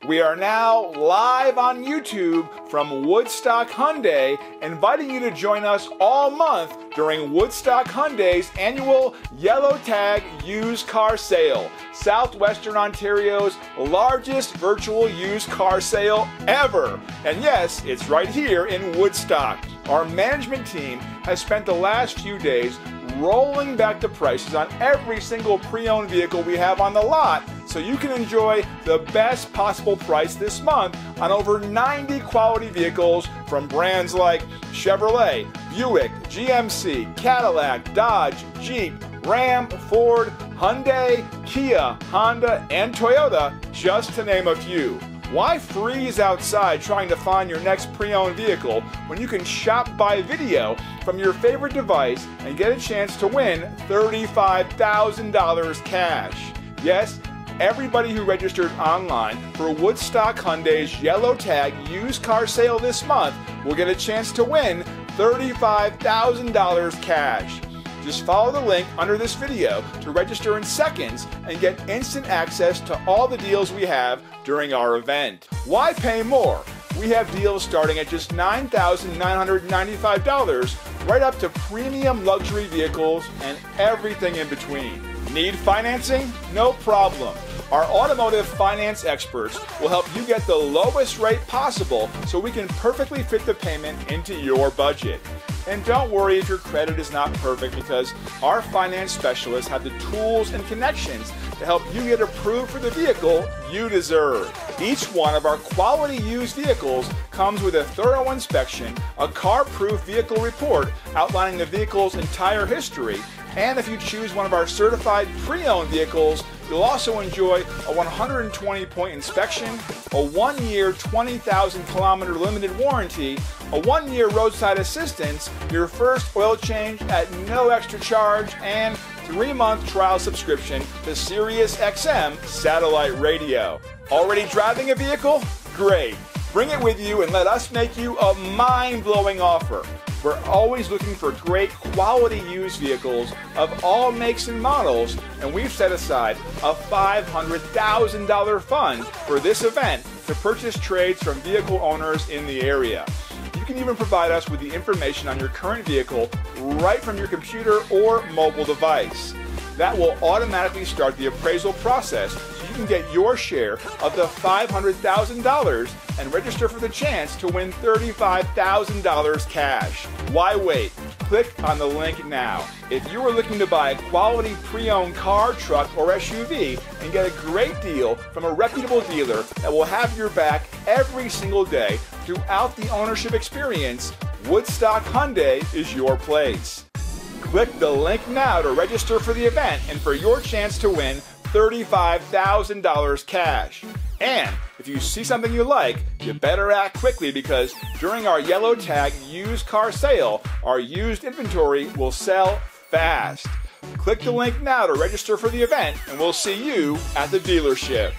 We are now live on YouTube from Woodstock Hyundai, inviting you to join us all month during Woodstock Hyundai's annual Yellow Tag used car sale, Southwestern Ontario's largest virtual used car sale ever. And yes, it's right here in Woodstock. Our management team has spent the last few days rolling back the prices on every single pre-owned vehicle we have on the lot, so you can enjoy the best possible price this month on over 90 quality vehicles from brands like Chevrolet, Buick, GMC, Cadillac, Dodge, Jeep, Ram, Ford, Hyundai, Kia, Honda, and Toyota, just to name a few. Why freeze outside trying to find your next pre-owned vehicle when you can shop by video from your favorite device and get a chance to win $35,000 cash? Yes, everybody who registered online for Woodstock Hyundai's Yellow Tag used car sale this month will get a chance to win $35,000 cash. Just follow the link under this video to register in seconds and get instant access to all the deals we have during our event. Why pay more? We have deals starting at just $9,995 right up to premium luxury vehicles and everything in between. Need financing? No problem. Our automotive finance experts will help you get the lowest rate possible so we can perfectly fit the payment into your budget. And don't worry if your credit is not perfect, because our finance specialists have the tools and connections to help you get approved for the vehicle you deserve. Each one of our quality used vehicles comes with a thorough inspection, a car-proof vehicle report outlining the vehicle's entire history, and if you choose one of our certified pre-owned vehicles, you'll also enjoy a 120-point inspection, a 1-year, 20,000-kilometer limited warranty, a 1-year roadside assistance, your first oil change at no extra charge, and 3-month trial subscription to SiriusXM satellite radio. Already driving a vehicle? Great! Bring it with you and let us make you a mind-blowing offer. We're always looking for great quality used vehicles of all makes and models, and we've set aside a $500,000 fund for this event to purchase trades from vehicle owners in the area. You can even provide us with the information on your current vehicle right from your computer or mobile device. That will automatically start the appraisal process so you can get your share of the $500,000 and register for the chance to win $35,000 cash. Why wait? Click on the link now. If you are looking to buy a quality pre-owned car, truck, or SUV and get a great deal from a reputable dealer that will have your back every single day throughout the ownership experience, Woodstock Hyundai is your place. Click the link now to register for the event and for your chance to win $35,000 cash. And if you see something you like, you better act quickly, because during our Yellow Tag used car sale, our used inventory will sell fast. Click the link now to register for the event, and we'll see you at the dealership.